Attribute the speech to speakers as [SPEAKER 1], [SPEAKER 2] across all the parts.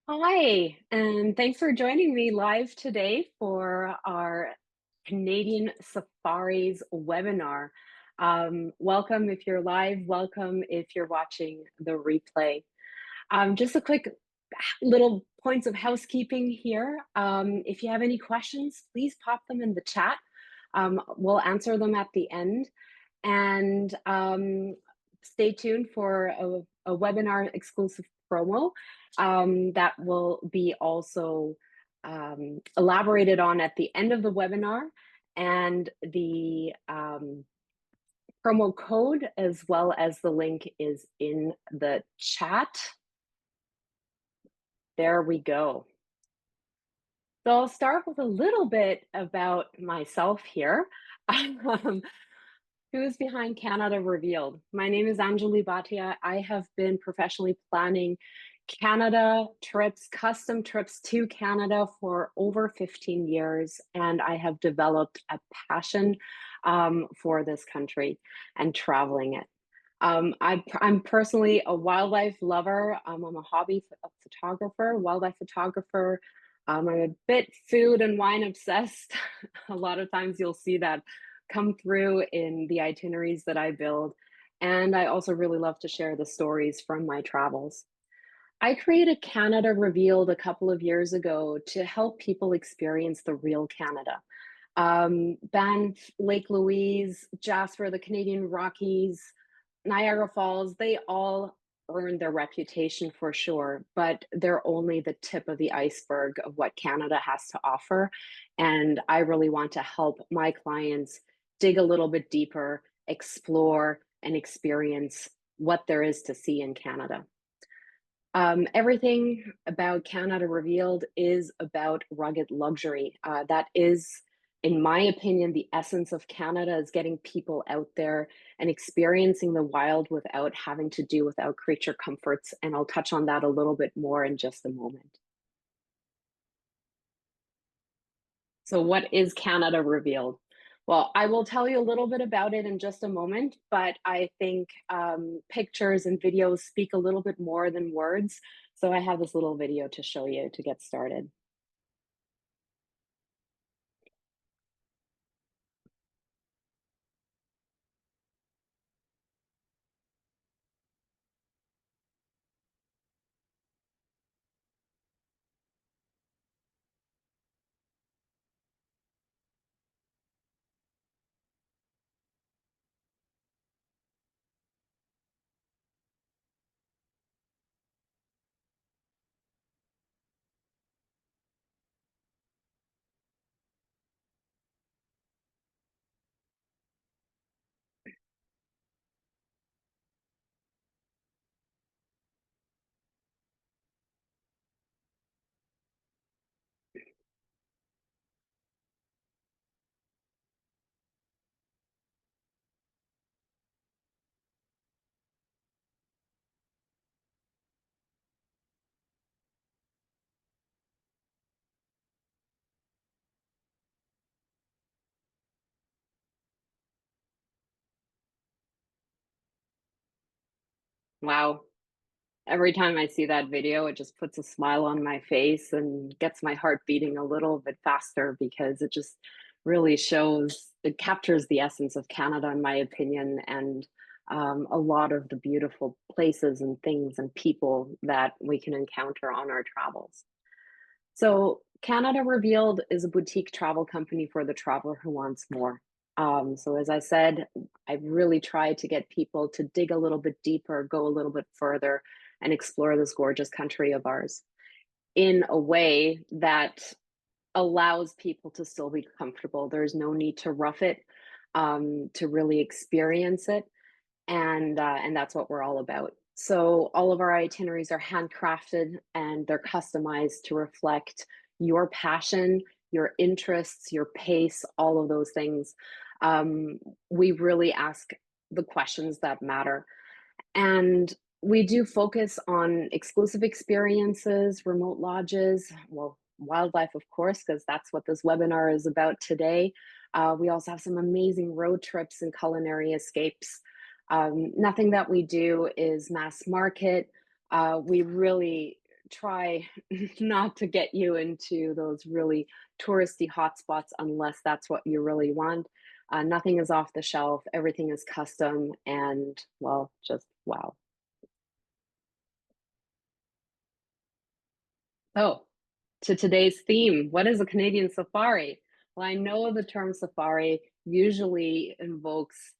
[SPEAKER 1] Hi, and thanks for joining me live today for our Canadian Safaris webinar. Welcome if you're live, welcome if you're watching the replay. Just a quick little points of housekeeping here. If you have any questions, please pop them in the chat. We'll answer them at the end. And stay tuned for a webinar exclusive promo that will be also elaborated on at the end of the webinar, and the promo code as well as the link is in the chat. There we go. So I'll start with a little bit about myself here. Who's behind Canada Revealed? My name is Anjali Bhatia. I have been professionally planning Canada trips, custom trips to Canada for over 15 years, and I have developed a passion for this country and traveling it. I'm personally a wildlife lover. I'm a hobby photographer, wildlife photographer. I'm a bit food and wine obsessed. A lot of times you'll see that come through in the itineraries that I build. And I also really love to share the stories from my travels. I created Canada Revealed a couple of years ago to help people experience the real Canada. Banff, Lake Louise, Jasper, the Canadian Rockies, Niagara Falls, they all earned their reputation for sure, but they're only the tip of the iceberg of what Canada has to offer. And I really want to help my clients dig a little bit deeper, explore, and experience what there is to see in Canada. Everything about Canada Revealed is about rugged luxury. That is, in my opinion, the essence of Canada, is getting people out there and experiencing the wild without having to do without creature comforts. And I'll touch on that a little bit more in just a moment. So what is Canada Revealed? Well, I will tell you a little bit about it in just a moment, but I think pictures and videos speak a little bit more than words. So I have this little video to show you to get started. Wow. Every time I see that video, it just puts a smile on my face and gets my heart beating a little bit faster, because it just really shows, it captures the essence of Canada, in my opinion, and a lot of the beautiful places and things and people that we can encounter on our travels. So, Canada Revealed is a boutique travel company for the traveler who wants more. So, as I said, I really try to get people to dig a little bit deeper, go a little bit further, and explore this gorgeous country of ours in a way that allows people to still be comfortable. There's no need to rough it, to really experience it, and that's what we're all about. So all of our itineraries are handcrafted and they're customized to reflect your passion, your interests, your pace, all of those things. We really ask the questions that matter. And we do focus on exclusive experiences, remote lodges, well, wildlife, of course, because that's what this webinar is about today. We also have some amazing road trips and culinary escapes. Nothing that we do is mass market. We really try not to get you into those really touristy hotspots unless that's what you really want. Nothing is off the shelf, everything is custom, and well, just wow. So, to today's theme, what is a Canadian safari? Well, I know the term safari usually invokes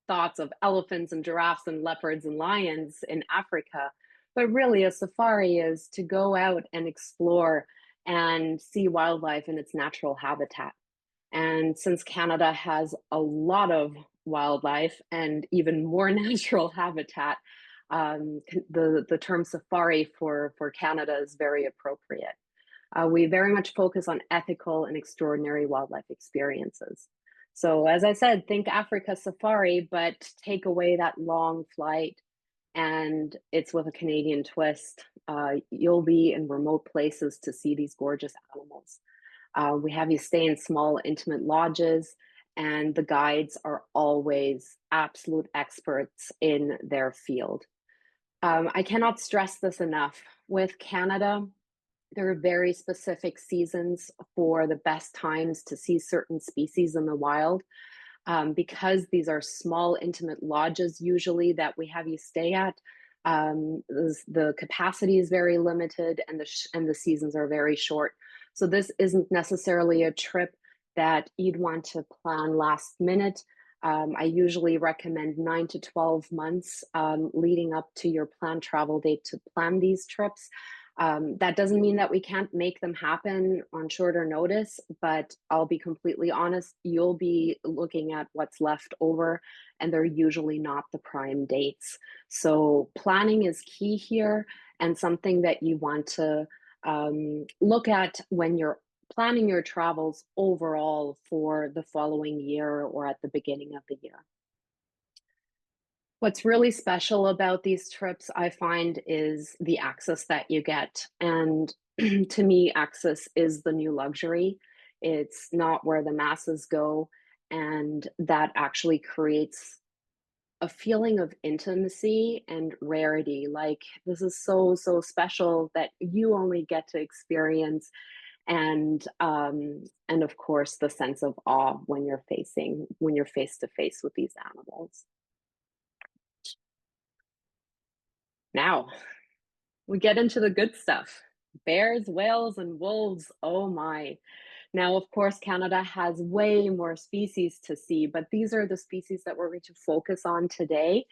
[SPEAKER 1] thoughts of elephants and giraffes and leopards and lions in Africa. But really, a safari is to go out and explore and see wildlife in its natural habitat. And since Canada has a lot of wildlife and even more natural habitat, the term safari for Canada is very appropriate. We very much focus on ethical and extraordinary wildlife experiences. So, as I said, think Africa safari, but take away that long flight, and it's with a Canadian twist. You'll be in remote places to see these gorgeous animals. We have you stay in small, intimate lodges, and the guides are always absolute experts in their field. I cannot stress this enough. With Canada, there are very specific seasons for the best times to see certain species in the wild. Because these are small, intimate lodges, usually that we have you stay at, the capacity is very limited, and the seasons are very short. So this isn't necessarily a trip that you'd want to plan last minute. I usually recommend 9 to 12 months leading up to your planned travel date to plan these trips. That doesn't mean that we can't make them happen on shorter notice, but I'll be completely honest, you'll be looking at what's left over, and they're usually not the prime dates. So planning is key here, and something that you want to look at when you're planning your travels overall for the following year or at the beginning of the year. What's really special about these trips, I find, is the access that you get. And to me, access is the new luxury. It's not where the masses go. And that actually creates a feeling of intimacy and rarity. Like, this is so, so special that you only get to experience. And of course, the sense of awe when you're face to face with these animals. Now, we get into the good stuff. Bears, whales, and wolves. Oh my. Now, of course, Canada has way more species to see, but these are the species that we're going to focus on today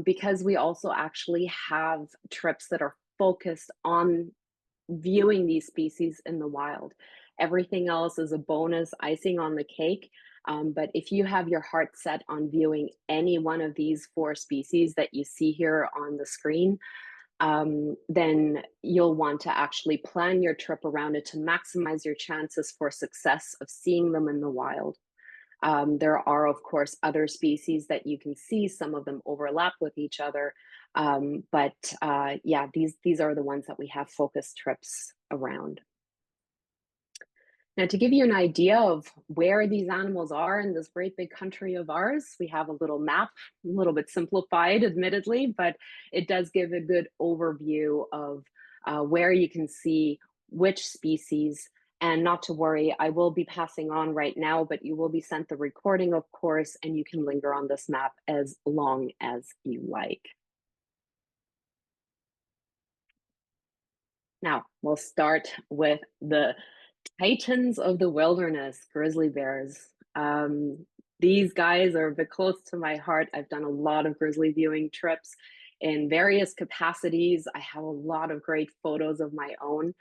[SPEAKER 1] because we also actually have trips that are focused on viewing these species in the wild. Everything else is a bonus, icing on the cake. But if you have your heart set on viewing any one of these four species that you see here on the screen, then you'll want to actually plan your trip around it to maximize your chances for success of seeing them in the wild. There are, of course, other species that you can see. Some of them overlap with each other. But yeah, these are the ones that we have focused trips around. Now, to give you an idea of where these animals are in this great big country of ours, we have a little map, a little bit simplified, admittedly, but it does give a good overview of where you can see which species. And not to worry, I will be passing on right now, but you will be sent the recording, of course, and you can linger on this map as long as you like. Now, we'll start with the titans of the wilderness, grizzly bears. These guys are a bit close to my heart. I've done a lot of grizzly viewing trips in various capacities. I have a lot of great photos of my own.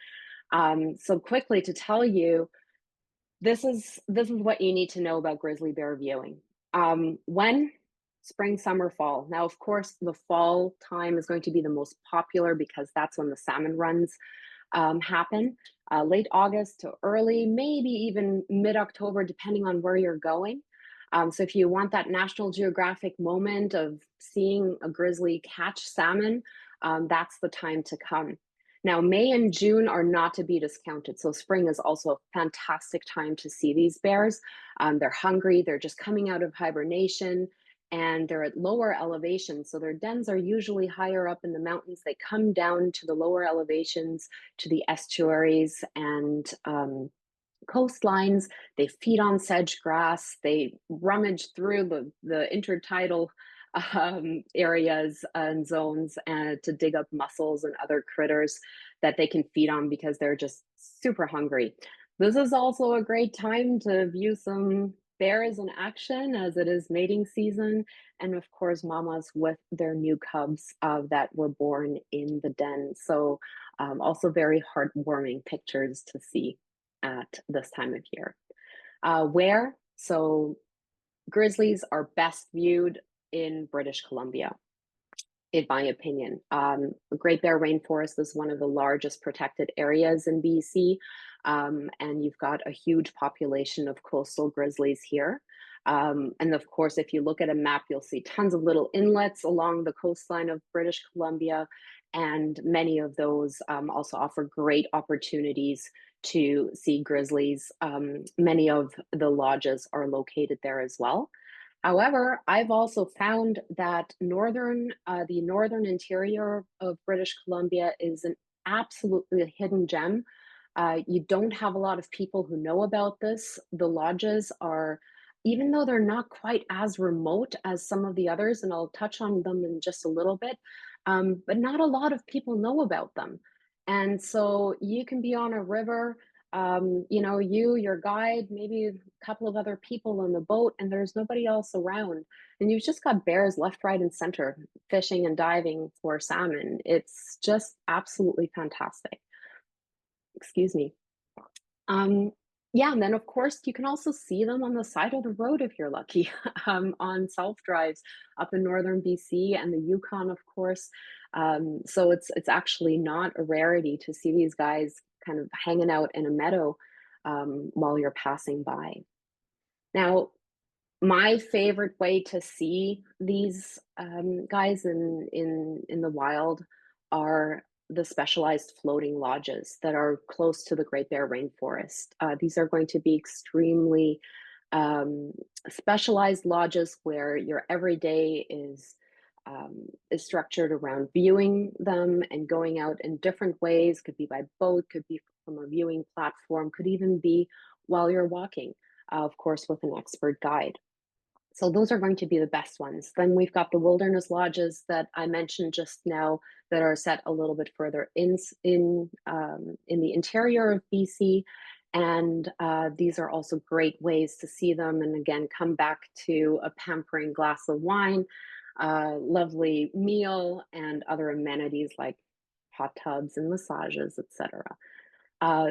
[SPEAKER 1] So quickly to tell you, this is what you need to know about grizzly bear viewing. When spring, summer, fall. Now, of course, the fall time is going to be the most popular because that's when the salmon runs happen. Late August to early, maybe even mid-October, depending on where you're going. So if you want that National Geographic moment of seeing a grizzly catch salmon, that's the time to come. Now, May and June are not to be discounted. So spring is also a fantastic time to see these bears. They're hungry. They're just coming out of hibernation. and they're at lower elevations. So their dens are usually higher up in the mountains. They come down to the lower elevations, to the estuaries and coastlines. They feed on sedge grass. They rummage through the intertidal areas and zones to dig up mussels and other critters that they can feed on because they're just super hungry. This is also a great time to view some bears in action as it is mating season. And of course, mamas with their new cubs that were born in the den. So also very heartwarming pictures to see at this time of year. Where? So grizzlies are best viewed in British Columbia, in my opinion. Great Bear Rainforest is one of the largest protected areas in BC, and you've got a huge population of coastal grizzlies here. And of course, if you look at a map, you'll see tons of little inlets along the coastline of British Columbia, and many of those also offer great opportunities to see grizzlies. Many of the lodges are located there as well. However, I've also found that the northern interior of British Columbia is an absolutely hidden gem. You don't have a lot of people who know about this. The lodges are, even though they're not quite as remote as some of the others, and I'll touch on them in just a little bit, but not a lot of people know about them. And so you can be on a river, your guide, maybe a couple of other people on the boat, and there's nobody else around. And you've just got bears left, right, and center fishing and diving for salmon. It's just absolutely fantastic. Excuse me. Um, yeah, and then of course you can also see them on the side of the road if you're lucky, on self drives up in northern BC and the Yukon, of course. So it's actually not a rarity to see these guys kind of hanging out in a meadow while you're passing by. Now, my favorite way to see these guys in the wild are the specialized floating lodges that are close to the Great Bear Rainforest. These are going to be extremely um, specialized lodges where your everyday is structured around viewing them and going out in different ways. Could be by boat, could be from a viewing platform, could even be while you're walking, of course, with an expert guide. So those are going to be the best ones. Then we've got the wilderness lodges that I mentioned just now that are set a little bit further in the interior of BC, and these are also great ways to see them. And again, come back to a pampering glass of wine, lovely meal, and other amenities like hot tubs and massages, etc.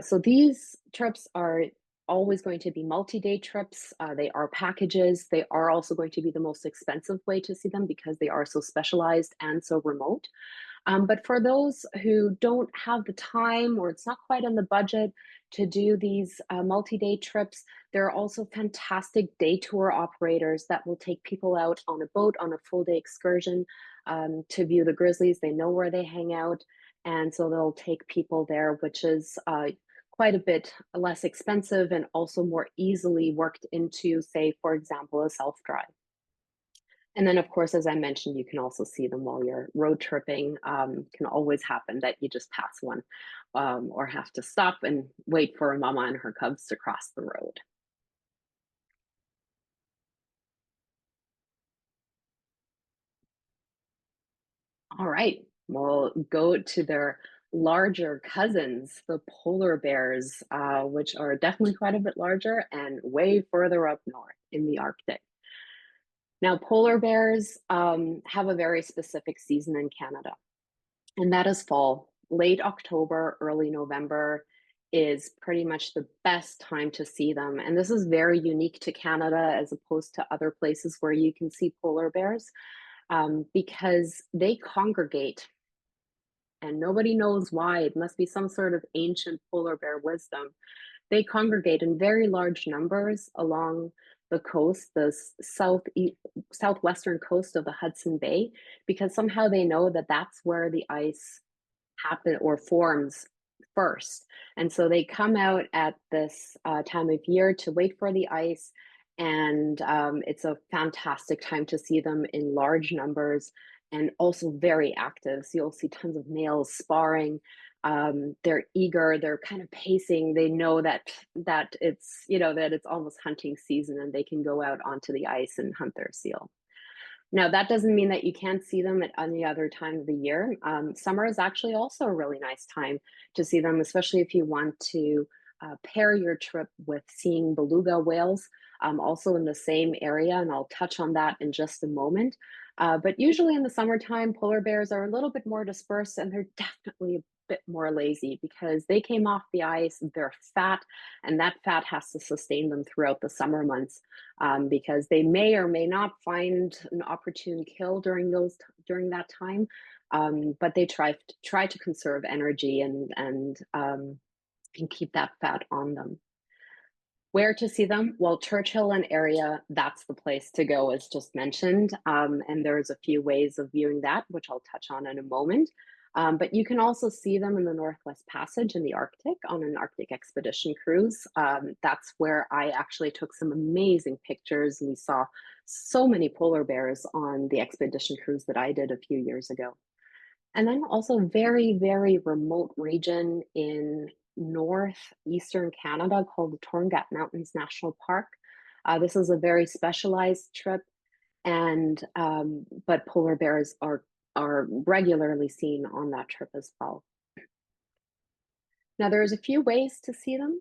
[SPEAKER 1] So these trips are always going to be multi-day trips. They are packages. They are also going to be the most expensive way to see them because they are so specialized and so remote. But for those who don't have the time or it's not quite on the budget to do these multi-day trips, there are also fantastic day tour operators that will take people out on a boat on a full day excursion to view the grizzlies. They know where they hang out, and so they'll take people there, which is quite a bit less expensive and also more easily worked into, say, for example, a self-drive. And then, of course, as I mentioned, you can also see them while you're road tripping. Can always happen that you just pass one or have to stop and wait for a mama and her cubs to cross the road. All right, we'll go to their larger cousins, the polar bears, which are definitely quite a bit larger and way further up north in the Arctic. Now, polar bears have a very specific season in Canada, and that is fall. Late October, early November is pretty much the best time to see them. And this is very unique to Canada as opposed to other places where you can see polar bears because they congregate and nobody knows why. It must be some sort of ancient polar bear wisdom. They congregate in very large numbers along the coast, the southwestern coast of the Hudson Bay, because somehow they know that that's where the ice happen or forms first. And so they come out at this time of year to wait for the ice. And it's a fantastic time to see them in large numbers and also very active. So you'll see tons of males sparring. They're eager. They're kind of pacing. They know that it's that it's almost hunting season, and they can go out onto the ice and hunt their seal. Now, that doesn't mean that you can't see them at any other time of the year. Summer is actually also a really nice time to see them, especially if you want to pair your trip with seeing beluga whales, also in the same area, and I'll touch on that in just a moment. But usually in the summertime, polar bears are a little bit more dispersed, and they're definitely a bit more lazy because they came off the ice, they're fat, and that fat has to sustain them throughout the summer months, because they may or may not find an opportune kill during that time. But they try to conserve energy and keep that fat on them. Where to see them? Well, Churchill and area, that's the place to go, as just mentioned. And there's a few ways of viewing that, which I'll touch on in a moment. But you can also see them in the Northwest Passage in the Arctic on an Arctic expedition cruise. That's where I actually took some amazing pictures. And we saw so many polar bears on the expedition cruise that I did a few years ago. And then also very, very remote region in northeastern Canada called the Torngat Mountains National Park. This is a very specialized trip, and but polar bears are regularly seen on that trip as well. Now, there's a few ways to see them,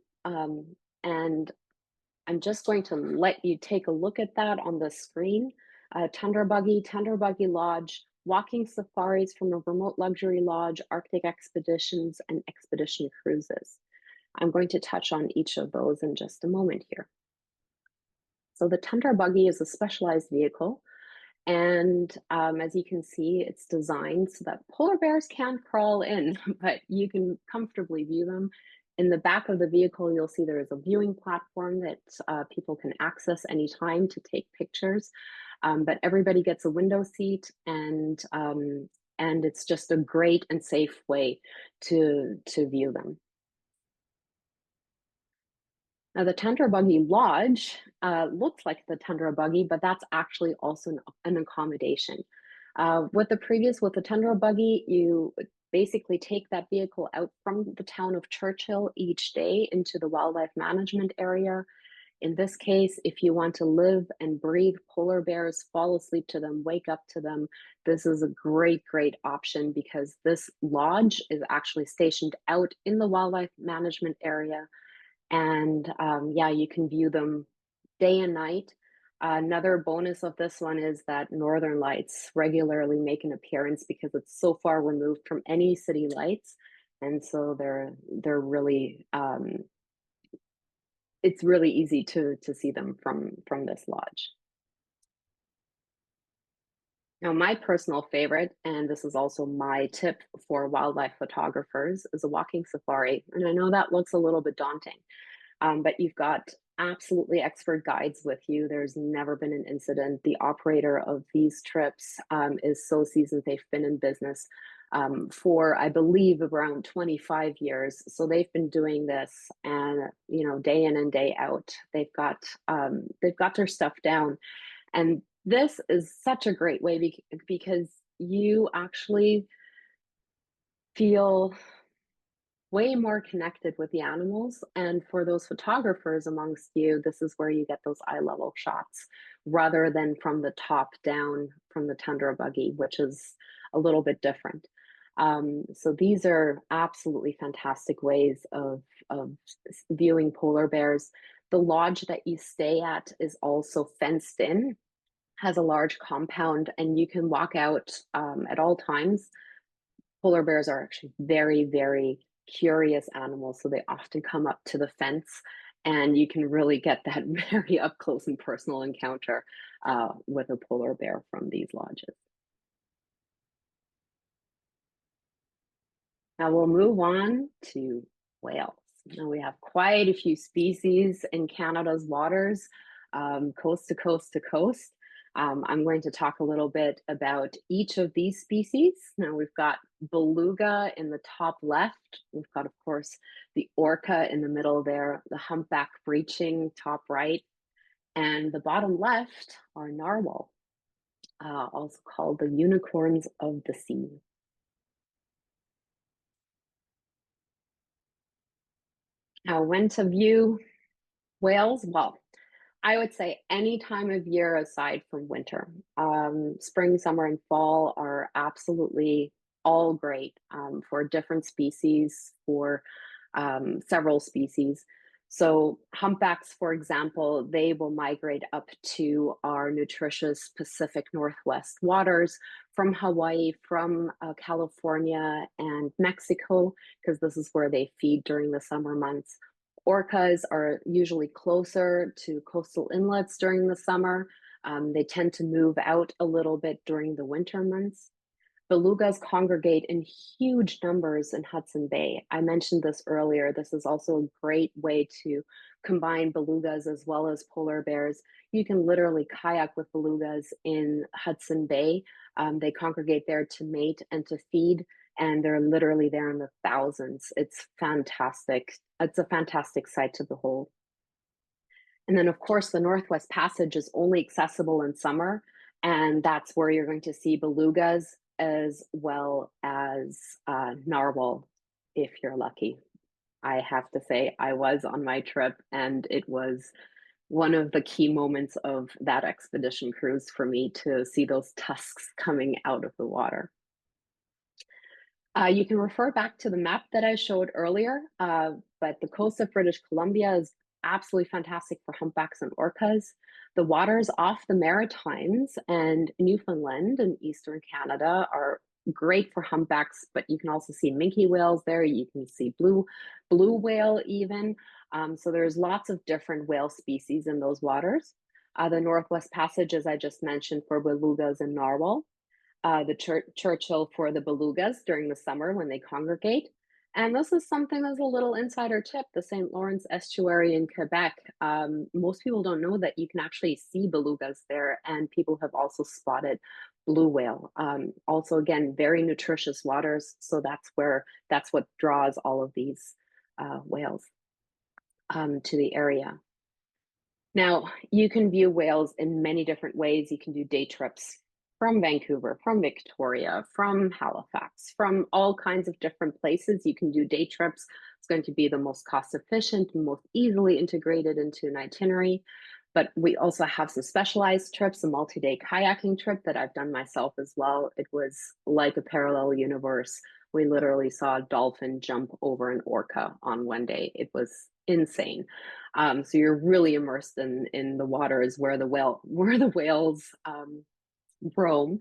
[SPEAKER 1] and I'm just going to let you take a look at that on the screen. Tundra Buggy Lodge, walking safaris from a remote luxury lodge, Arctic expeditions, and expedition cruises. I'm going to touch on each of those in just a moment here. So the Tundra Buggy is a specialized vehicle, and as you can see, it's designed so that polar bears can't crawl in, but you can comfortably view them. In the back of the vehicle, you'll see there is a viewing platform that people can access anytime to take pictures. But everybody gets a window seat, and it's just a great and safe way to view them. Now, the Tundra Buggy Lodge looks like the Tundra Buggy, but that's actually also an accommodation. With the Tundra Buggy, you basically take that vehicle out from the town of Churchill each day into the wildlife management area. In this case, if you want to live and breathe polar bears, fall asleep to them, wake up to them, this is a great, great option because this lodge is actually stationed out in the wildlife management area. And yeah, you can view them day and night. Another bonus of this one is that northern lights regularly make an appearance because it's so far removed from any city lights, and so they're really it's really easy to see them from this lodge. Now, my personal favorite, and this is also my tip for wildlife photographers, is a walking safari. And I know that looks a little bit daunting, but you've got absolutely expert guides with you. There's never been an incident. The operator of these trips is so seasoned. They've been in business for, I believe, around 25 years. So they've been doing this, and day in and day out. They've got their stuff down, and this is such a great way because you actually feel way more connected with the animals. And for those photographers amongst you, this is where you get those eye level shots rather than from the top down from the Tundra Buggy, which is a little bit different. So these are absolutely fantastic ways of viewing polar bears. The lodge that you stay at is also fenced in, has a large compound, and you can walk out at all times. Polar bears are actually very, very curious animals, so they often come up to the fence, and you can really get that very up close and personal encounter with a polar bear from these lodges. Now we'll move on to whales. Now we have quite a few species in Canada's waters, coast to coast to coast. I'm going to talk a little bit about each of these species. Now we've got beluga in the top left. We've got, of course, the orca in the middle there, the humpback breaching top right. And the bottom left are narwhal, also called the unicorns of the sea. Now, when to view whales? Well, I would say any time of year aside from winter. Spring, summer, and fall are absolutely all great for different species, for several species. So, humpbacks, for example, they will migrate up to our nutritious Pacific Northwest waters from Hawaii, from California, and Mexico, because this is where they feed during the summer months. Orcas are usually closer to coastal inlets during the summer. They tend to move out a little bit during the winter months. Belugas congregate in huge numbers in Hudson Bay. I mentioned this earlier. This is also a great way to combine belugas as well as polar bears. You can literally kayak with belugas in Hudson Bay. They congregate there to mate and to feed, and they're literally there in the thousands. It's fantastic. It's a fantastic sight to behold. And then, of course, the Northwest Passage is only accessible in summer, and that's where you're going to see belugas as well as narwhal if you're lucky. I have to say, I was on my trip, and it was one of the key moments of that expedition cruise for me to see those tusks coming out of the water. You can refer back to the map that I showed earlier, but the coast of British Columbia is absolutely fantastic for humpbacks and orcas. The waters off the Maritimes and Newfoundland and Eastern Canada are great for humpbacks, but you can also see minke whales there. You can see blue whale even. So there's lots of different whale species in those waters. The Northwest Passage, as I just mentioned, for belugas and narwhal, the Churchill for the belugas during the summer when they congregate. And this is something that's a little insider tip, the St. Lawrence estuary in Quebec. Most people don't know that you can actually see belugas there, and people have also spotted blue whale. Also, again, very nutritious waters. So that's what draws all of these whales to the area. Now, you can view whales in many different ways. You can do day trips from Vancouver, from Victoria, from Halifax, from all kinds of different places. You can do day trips. It's going to be the most cost efficient and most easily integrated into an itinerary. But we also have some specialized trips, a multi-day kayaking trip that I've done myself as well. It was like a parallel universe. We literally saw a dolphin jump over an orca on one day. It was insane. So you're really immersed in the waters where the whales roam.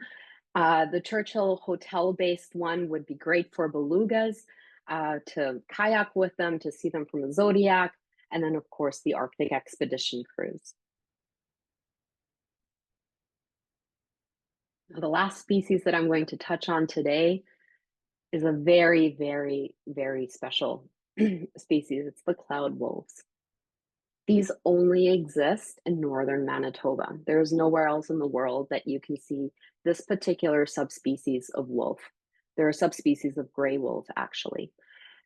[SPEAKER 1] The Churchill hotel-based one would be great for belugas, to kayak with them, to see them from a Zodiac, and then of course the Arctic expedition cruise. The last species that I'm going to touch on today is a very, very, very special species. It's the cloud wolves. These only exist in northern Manitoba. There's nowhere else in the world that you can see this particular subspecies of wolf. There are subspecies of gray wolf, actually.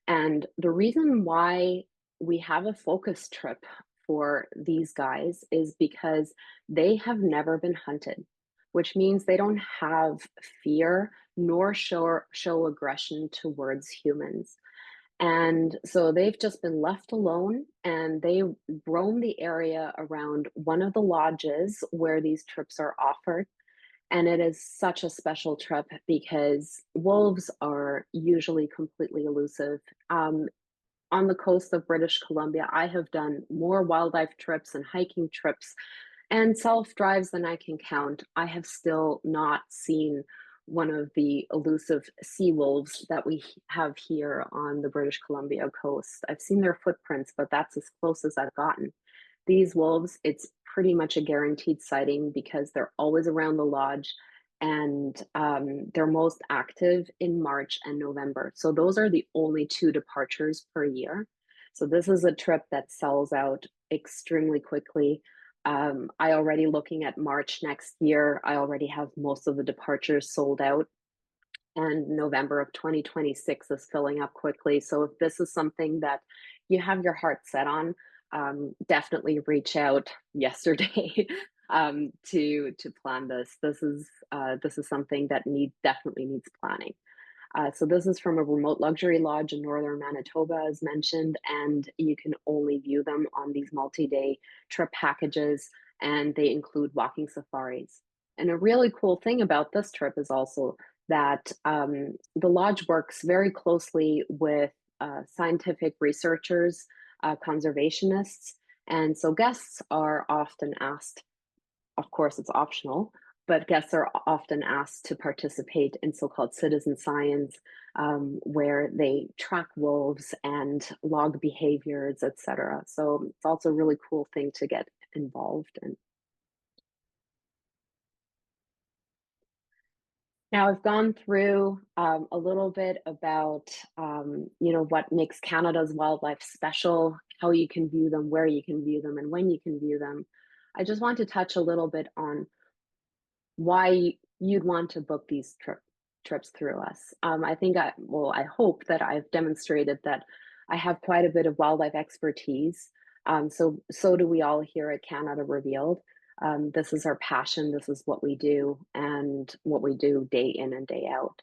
[SPEAKER 1] And the reason why we have a focus trip for these guys is because they have never been hunted, which means they don't have fear nor show aggression towards humans. And so they've just been left alone, and they roam the area around one of the lodges where these trips are offered. And it is such a special trip because wolves are usually completely elusive. On the coast of British Columbia, I have done more wildlife trips and hiking trips and self drives than I can count. I have still not seen one of the elusive sea wolves that we have here on the British Columbia coast. I've seen their footprints, but that's as close as I've gotten. These wolves, it's pretty much a guaranteed sighting because they're always around the lodge, and they're most active in March and November. So those are the only two departures per year. So this is a trip that sells out extremely quickly. I already looking at March next year. I already have most of the departures sold out, and November of 2026 is filling up quickly. So if this is something that you have your heart set on, definitely reach out yesterday to plan this. This is something that definitely needs planning. So this is from a remote luxury lodge in northern Manitoba, as mentioned, and you can only view them on these multi-day trip packages, and they include walking safaris. And a really cool thing about this trip is also that the lodge works very closely with scientific researchers, conservationists, and so guests are often asked, of course, it's optional, but guests are often asked to participate in so-called citizen science, where they track wolves and log behaviors, etc. So it's also a really cool thing to get involved in. Now, I've gone through a little bit about, what makes Canada's wildlife special, how you can view them, where you can view them, and when you can view them. I just want to touch a little bit on why you'd want to book these trips through us. I hope that I've demonstrated that I have quite a bit of wildlife expertise. So do we all here at Canada Revealed. This is our passion. This is what we do, and what we do day in and day out.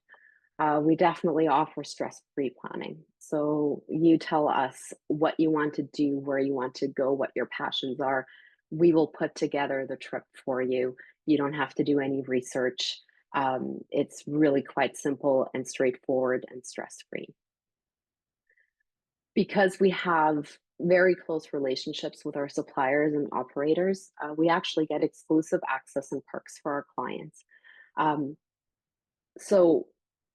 [SPEAKER 1] We definitely offer stress-free planning. So you tell us what you want to do, where you want to go, what your passions are. We will put together the trip for you. You don't have to do any research. It's really quite simple and straightforward and stress-free. Because we have very close relationships with our suppliers and operators, we actually get exclusive access and perks for our clients. Um, so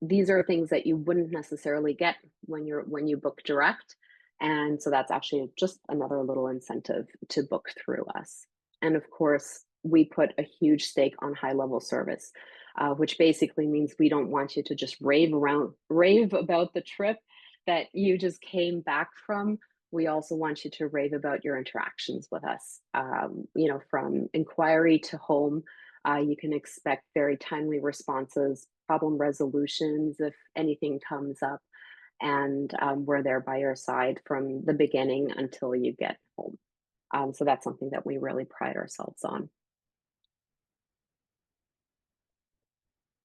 [SPEAKER 1] these are things that you wouldn't necessarily get when you book direct, and so that's actually just another little incentive to book through us. And of course, we put a huge stake on high level service, which basically means we don't want you to just rave about the trip that you just came back from. We also want you to rave about your interactions with us. From inquiry to home, you can expect very timely responses, problem resolutions if anything comes up, and we're there by your side from the beginning until you get home. So that's something that we really pride ourselves on.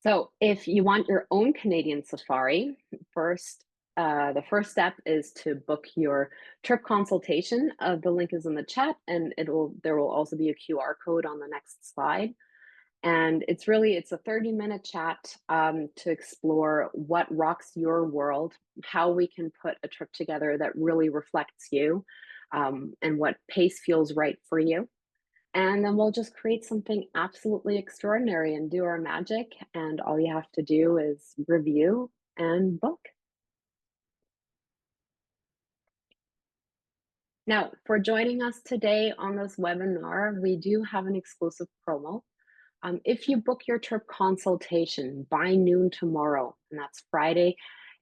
[SPEAKER 1] So if you want your own Canadian safari, the first step is to book your trip consultation. The link is in the chat, and there will also be a QR code on the next slide. And it's a 30-minute chat to explore what rocks your world, how we can put a trip together that really reflects you, and what pace feels right for you. And then we'll just create something absolutely extraordinary and do our magic. And all you have to do is review and book. Now, for joining us today on this webinar, we do have an exclusive promo. If you book your trip consultation by noon tomorrow, and that's Friday,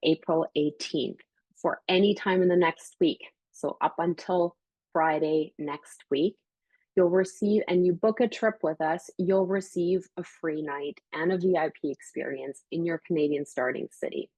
[SPEAKER 1] April 18th, for any time in the next week, so up until Friday next week, and you book a trip with us, you'll receive a free night and a VIP experience in your Canadian starting city.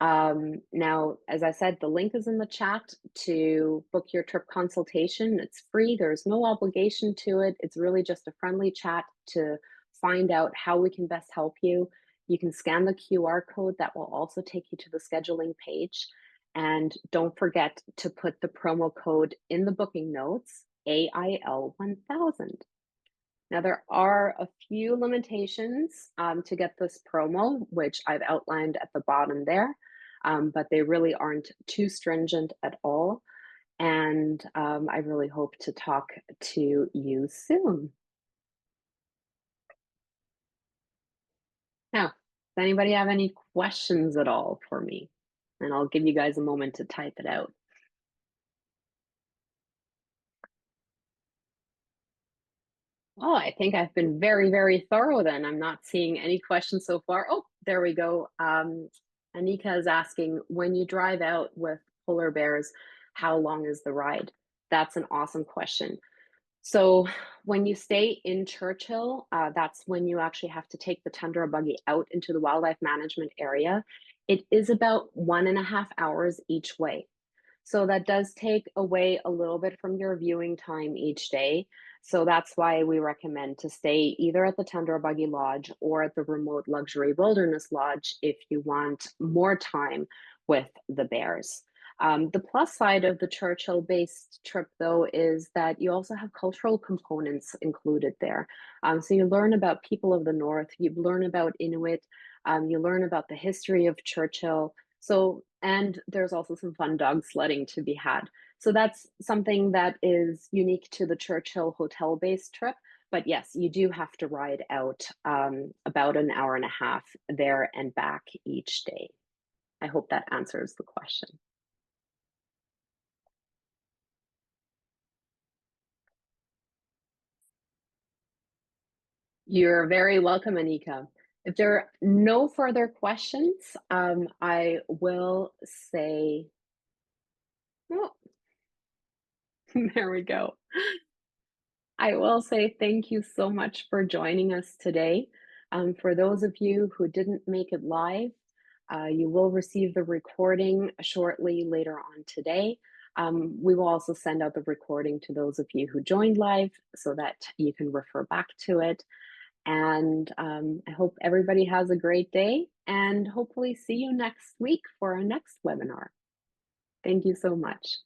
[SPEAKER 1] Now, as I said, the link is in the chat to book your trip consultation. It's free. There's no obligation to it. It's really just a friendly chat to find out how we can best help you. You can scan the QR code that will also take you to the scheduling page. And don't forget to put the promo code in the booking notes, AIL1000. Now, there are a few limitations to get this promo, which I've outlined at the bottom there, but they really aren't too stringent at all. And I really hope to talk to you soon. Now, does anybody have any questions at all for me? And I'll give you guys a moment to type it out. Oh, I think I've been very, very thorough then. I'm not seeing any questions so far. Oh, there we go. Anika is asking, when you drive out with polar bears, how long is the ride? That's an awesome question. So when you stay in Churchill, that's when you actually have to take the tundra buggy out into the wildlife management area. It is about 1.5 hours each way. So that does take away a little bit from your viewing time each day. So that's why we recommend to stay either at the Tundra Buggy Lodge or at the remote luxury wilderness lodge if you want more time with the bears. The plus side of the Churchill based trip, though, is that you also have cultural components included there. So you learn about people of the North, you learn about Inuit, you learn about the history of Churchill. So, and there's also some fun dog sledding to be had. So that's something that is unique to the Churchill hotel based trip. But yes, you do have to ride out about an hour and a half there and back each day. I hope that answers the question. You're very welcome, Anika. If there are no further questions, I will say, oh, there we go. I will say thank you so much for joining us today. For those of you who didn't make it live, you will receive the recording shortly later on today. We will also send out the recording to those of you who joined live so that you can refer back to it. And I hope everybody has a great day and hopefully see you next week for our next webinar. Thank you so much.